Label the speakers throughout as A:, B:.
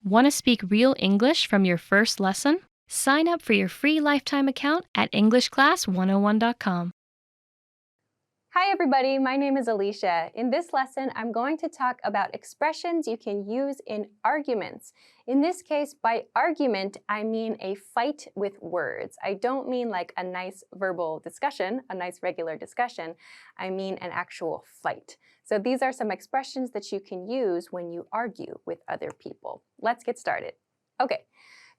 A: Want to speak real English from your first lesson? Sign up for your free lifetime account at EnglishClass101.com.
B: Hi everybody, my name is Alicia. In this lesson, I'm going to talk about expressions you can use in arguments. In this case, by argument, I mean a fight with words. I don't mean like a nice verbal discussion, a nice regular discussion. I mean an actual fight. So these are some expressions that you can use when you argue with other people. Let's get started. Okay.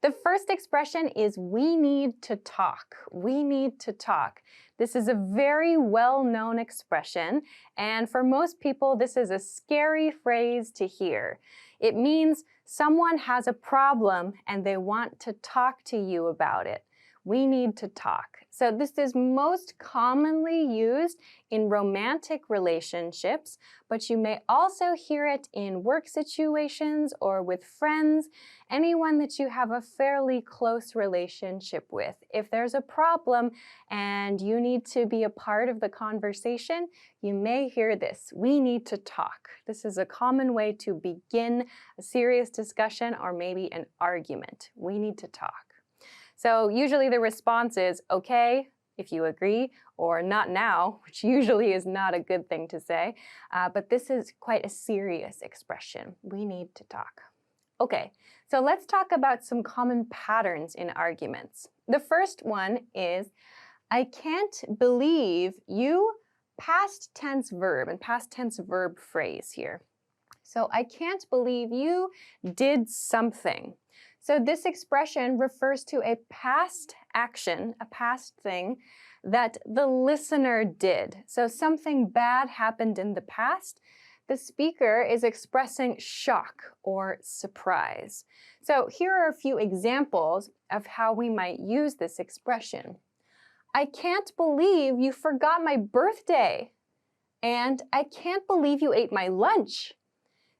B: The first expression is we need to talk. We need to talk. This is a very well-known expression, and for most people, this is a scary phrase to hear. It means someone has a problem and they want to talk to you about it. We need to talk. So this is most commonly used in romantic relationships, but you may also hear it in work situations or with friends, anyone that you have a fairly close relationship with. If there's a problem and you need to be a part of the conversation, you may hear this. We need to talk. This is a common way to begin a serious discussion or maybe an argument. We need to talk. So usually the response is okay, if you agree, or not now, which usually is not a good thing to say. But this is quite a serious expression. We need to talk. Okay, so let's talk about some common patterns in arguments. The first one is, I can't believe you, past tense verb, and past tense verb phrase here. So I can't believe you did something. So this expression refers to a past action, a past thing that the listener did. So something bad happened in the past. The speaker is expressing shock or surprise. So here are a few examples of how we might use this expression. I can't believe you forgot my birthday. And I can't believe you ate my lunch.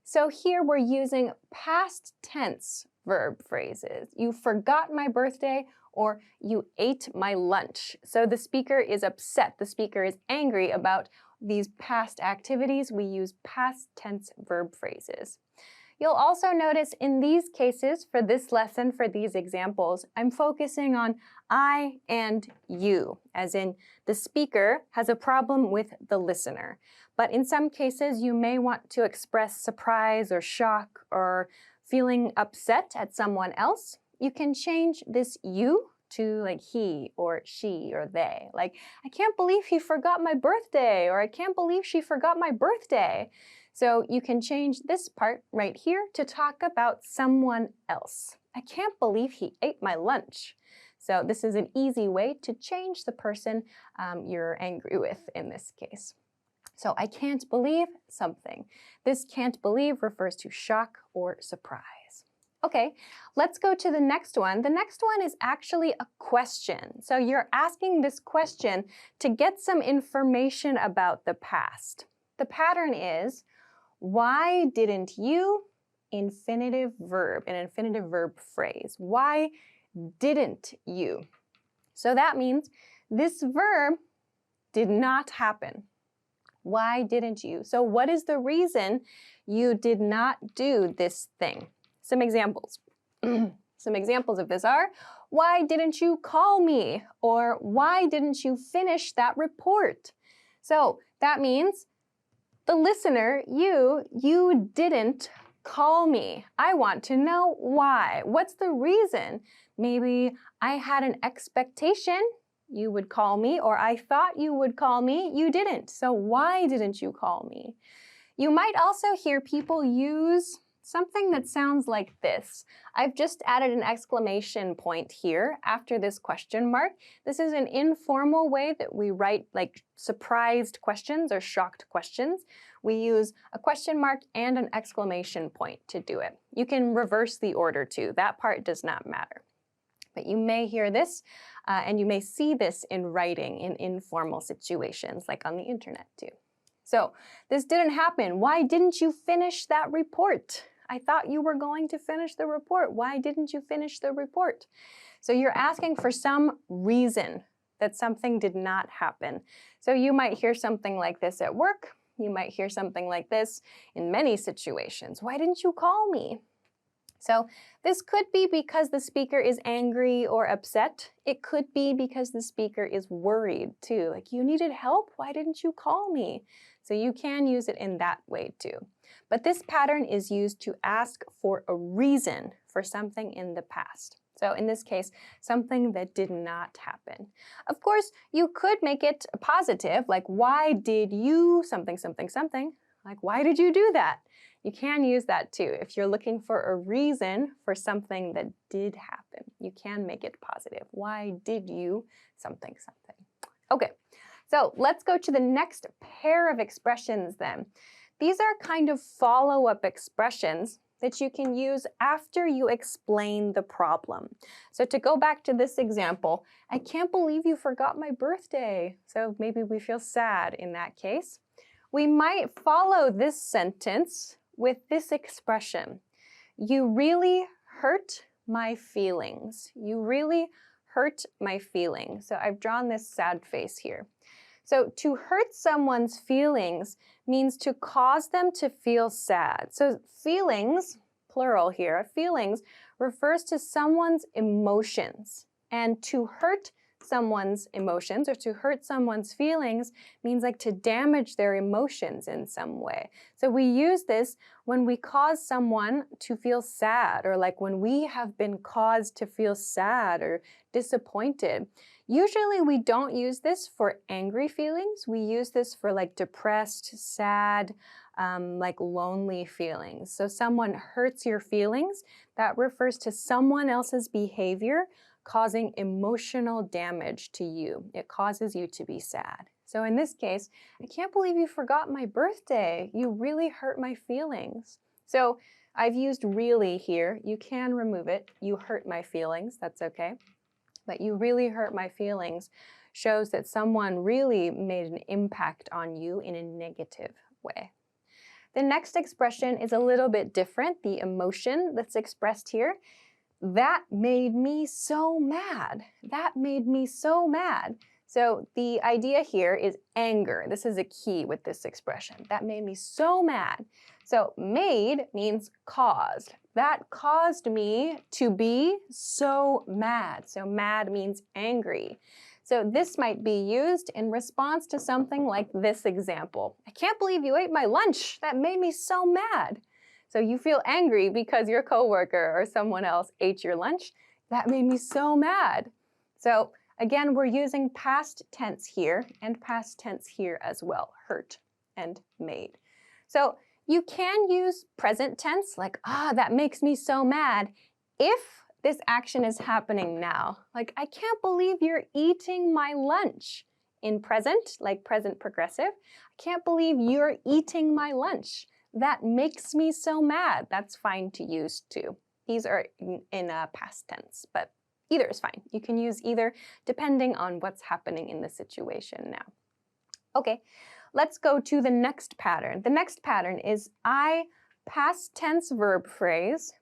B: So here we're using past tense verb phrases. You forgot my birthday or you ate my lunch. So the speaker is upset. The speaker is angry about these past activities. We use past tense verb phrases. You'll also notice in these cases, for this lesson, for these examples, I'm focusing on I and you, as in the speaker has a problem with the listener. But in some cases, you may want to express surprise or shock or feeling upset at someone else. You can change this you to like he or she or they. Like, I can't believe he forgot my birthday, or I can't believe she forgot my birthday. So you can change this part right here to talk about someone else. I can't believe he ate my lunch. So this is an easy way to change the person you're angry with in this case. So I can't believe something. This can't believe refers to shock or surprise. Okay, let's go to the next one. The next one is actually a question. So you're asking this question to get some information about the past. The pattern is, why didn't you, infinitive verb, an infinitive verb phrase. Why didn't you? So that means this verb did not happen. Why didn't you? So what is the reason you did not do this thing? Some examples. Some examples of this are, why didn't you call me? Or why didn't you finish that report? So that means the listener, you didn't call me. I want to know why. What's the reason? Maybe I had an expectation you would call me, or I thought you would call me. You didn't. So why didn't you call me? You might also hear people use something that sounds like this. I've just added an exclamation point here after this question mark. This is an informal way that we write like surprised questions or shocked questions. We use a question mark and an exclamation point to do it. You can reverse the order too. That part does not matter. But you may hear this and you may see this in writing in informal situations like on the internet too. So this didn't happen. Why didn't you finish that report? I thought you were going to finish the report. Why didn't you finish the report? So you're asking for some reason that something did not happen. So you might hear something like this at work. You might hear something like this in many situations. Why didn't you call me? So this could be because the speaker is angry or upset. It could be because the speaker is worried too. Like, you needed help? Why didn't you call me? So you can use it in that way too. But this pattern is used to ask for a reason for something in the past. So in this case, something that did not happen. Of course, you could make it positive, like, why did you something, something, something? Like, why did you do that? You can use that too. If you're looking for a reason for something that did happen, you can make it positive. Why did you something, something? Okay, so let's go to the next pair of expressions then. These are kind of follow-up expressions that you can use after you explain the problem. So to go back to this example, I can't believe you forgot my birthday. So maybe we feel sad in that case. We might follow this sentence with this expression. You really hurt my feelings. You really hurt my feelings. So I've drawn this sad face here. So to hurt someone's feelings means to cause them to feel sad. So feelings, plural here, feelings refers to someone's emotions. And to hurt someone's emotions or to hurt someone's feelings means like to damage their emotions in some way. So we use this when we cause someone to feel sad, or like when we have been caused to feel sad or disappointed. Usually we don't use this for angry feelings. We use this for like depressed, sad, like lonely feelings. So someone hurts your feelings, that refers to someone else's behavior causing emotional damage to you. It causes you to be sad. So in this case, I can't believe you forgot my birthday. You really hurt my feelings. So I've used really here. You can remove it. You hurt my feelings. That's okay. But you really hurt my feelings shows that someone really made an impact on you in a negative way. The next expression is a little bit different. The emotion that's expressed here. That made me so mad. That made me so mad. So the idea here is anger. This is a key with this expression. That made me so mad. So made means caused. That caused me to be so mad. So mad means angry. So this might be used in response to something like this example. I can't believe you ate my lunch. That made me so mad. So you feel angry because your coworker or someone else ate your lunch. That made me so mad. So again, we're using past tense here and past tense here as well, hurt and made. So you can use present tense, like, that makes me so mad, if this action is happening now. Like, I can't believe you're eating my lunch. In present, like present progressive, I can't believe you're eating my lunch. That makes me so mad. That's fine to use too. These are in past tense, but either is fine. You can use either depending on what's happening in the situation now. Okay, let's go to the next pattern. The next pattern is I past tense verb phrase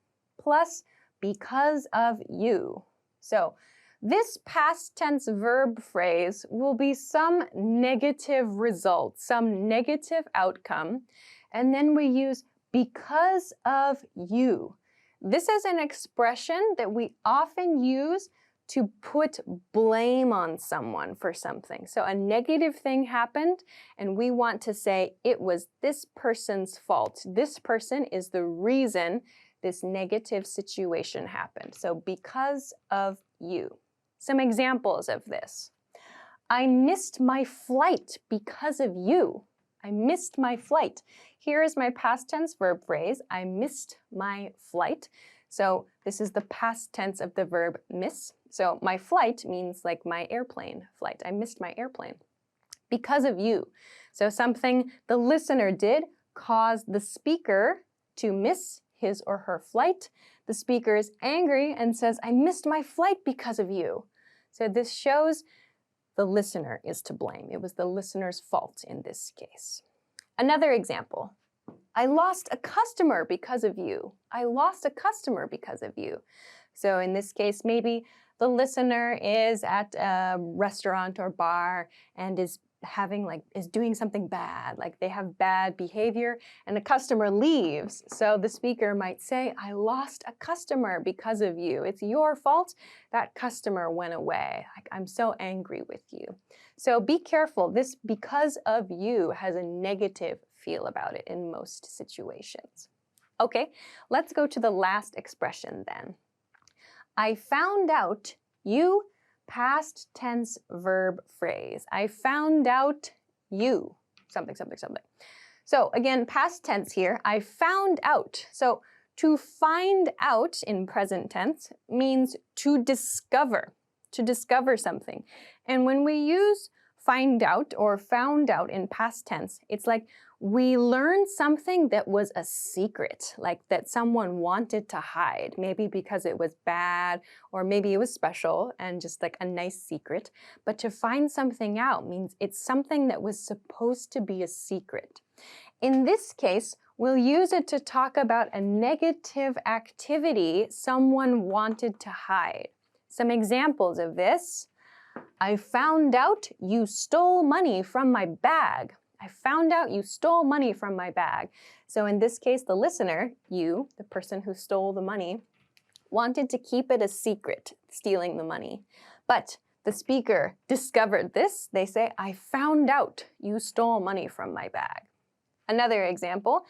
B: plus because of you. So this past tense verb phrase will be some negative result, some negative outcome, and then we use because of you. This is an expression that we often use to put blame on someone for something. So a negative thing happened, and we want to say it was this person's fault. This person is the reason this negative situation happened. So because of you. Some examples of this. I missed my flight because of you. I missed my flight. Here is my past tense verb phrase. I missed my flight. So this is the past tense of the verb miss. So my flight means like my airplane flight. I missed my airplane because of you. So something the listener did caused the speaker to miss his or her flight. The speaker is angry and says, I missed my flight because of you. So this shows the listener is to blame. It was the listener's fault in this case. Another example. I lost a customer because of you. I lost a customer because of you. So in this case, maybe the listener is at a restaurant or bar and is is doing something bad, like they have bad behavior and a customer leaves. So the speaker might say, I lost a customer because of you. It's your fault that customer went away. Like, I'm so angry with you. So be careful. This because of you has a negative feel about it in most situations. Okay, let's go to the last expression then. I found out you, past tense verb phrase. I found out you, something, something, something. So again, past tense here, I found out. So to find out in present tense means to discover something. And when we use find out or found out in past tense, it's like we learned something that was a secret, like that someone wanted to hide, maybe because it was bad or maybe it was special and just like a nice secret. But to find something out means it's something that was supposed to be a secret. In this case, we'll use it to talk about a negative activity someone wanted to hide. Some examples of this. I found out you stole money from my bag. I found out you stole money from my bag. So in this case, the listener, you, the person who stole the money, wanted to keep it a secret, stealing the money. But the speaker discovered this. They say, I found out you stole money from my bag. Another example,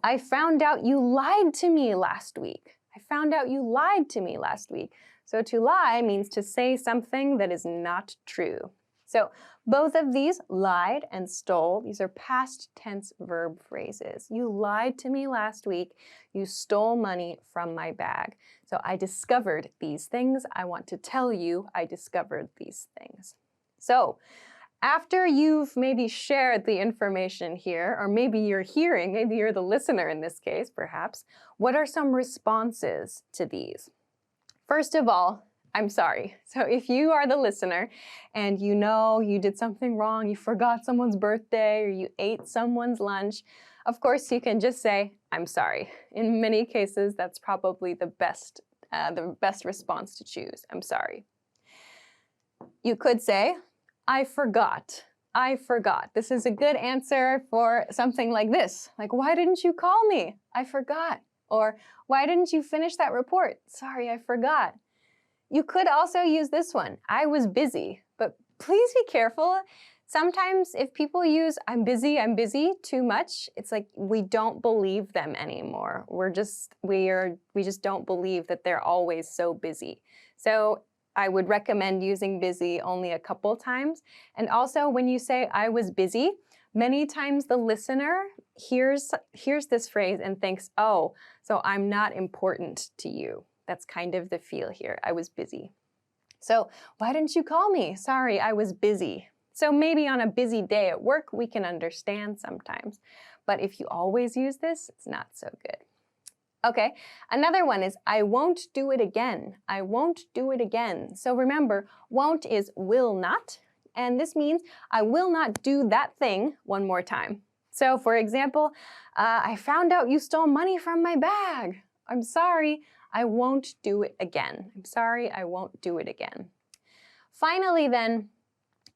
B: I found out you lied to me last week. I found out you lied to me last week. So to lie means to say something that is not true. So both of these, lied and stole, these are past tense verb phrases. You lied to me last week. You stole money from my bag. So I discovered these things. I want to tell you I discovered these things. So after you've maybe shared the information here, or maybe you're hearing, maybe you're the listener in this case, perhaps, what are some responses to these? First of all, I'm sorry. So if you are the listener and you know you did something wrong, you forgot someone's birthday or you ate someone's lunch, of course you can just say, I'm sorry. In many cases, that's probably the best response to choose. I'm sorry. You could say, I forgot. I forgot. This is a good answer for something like this. Like, why didn't you call me? I forgot. Or, why didn't you finish that report? Sorry, I forgot. You could also use this one, I was busy, but please be careful. Sometimes if people use I'm busy too much, it's like we don't believe them anymore. We just don't believe that they're always so busy. So I would recommend using busy only a couple times. And also when you say I was busy, many times the listener hears this phrase and thinks, oh, so I'm not important to you. That's kind of the feel here. I was busy. So why didn't you call me? Sorry, I was busy. So maybe on a busy day at work, we can understand sometimes. But if you always use this, it's not so good. Okay, another one is I won't do it again. I won't do it again. So remember, won't is will not. And this means I will not do that thing one more time. So for example, I found out you stole money from my bag. I'm sorry, I won't do it again. I'm sorry, I won't do it again. Finally then,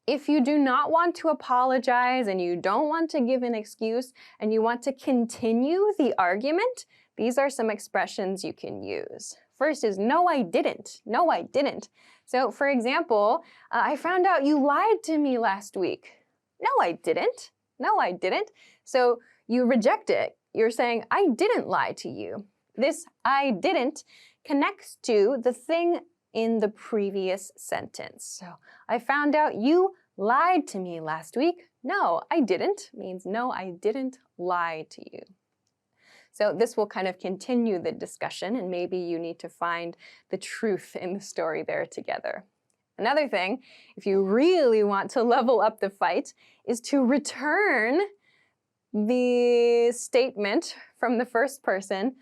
B: if you do not want to apologize and you don't want to give an excuse and you want to continue the argument, these are some expressions you can use. First is no, I didn't. No, I didn't. So for example, I found out you lied to me last week. No, I didn't. No, I didn't. So you reject it. You're saying, I didn't lie to you. This I didn't connects to the thing in the previous sentence. So I found out you lied to me last week. No, I didn't means no, I didn't lie to you. So this will kind of continue the discussion, and maybe you need to find the truth in the story there together. Another thing, if you really want to level up the fight, is to return the statement from the first person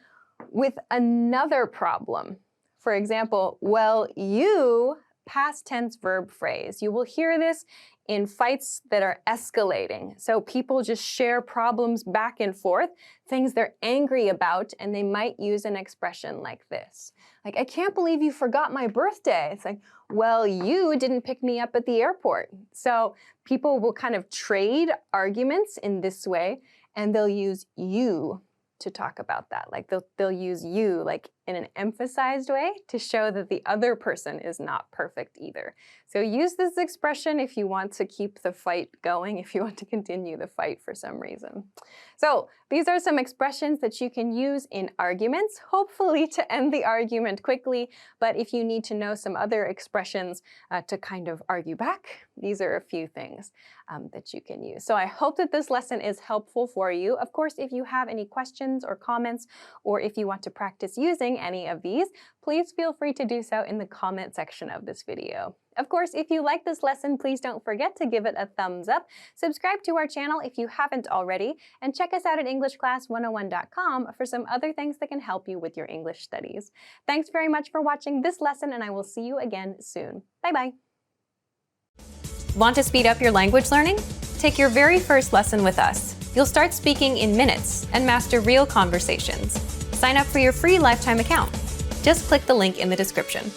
B: with another problem. For example, well, you past tense verb phrase. You will hear this in fights that are escalating. So people just share problems back and forth, things they're angry about, and they might use an expression like this. Like, I can't believe you forgot my birthday. It's like, well, you didn't pick me up at the airport. So people will kind of trade arguments in this way, and they'll use you to talk about that. Like they'll use you like in an emphasized way to show that the other person is not perfect either. So use this expression if you want to keep the fight going, if you want to continue the fight for some reason. So these are some expressions that you can use in arguments, hopefully to end the argument quickly. But if you need to know some other expressions to kind of argue back, these are a few things that you can use. So I hope that this lesson is helpful for you. Of course, if you have any questions or comments, or if you want to practice using any of these, please feel free to do so in the comment section of this video. Of course, if you like this lesson, please don't forget to give it a thumbs up, subscribe to our channel if you haven't already, and check us out at EnglishClass101.com for some other things that can help you with your English studies. Thanks very much for watching this lesson, and I will see you again soon. Bye-bye. Want to speed up your language learning? Take your very first lesson with us. You'll start speaking in minutes and master real conversations. Sign up for your free lifetime account. Just click the link in the description.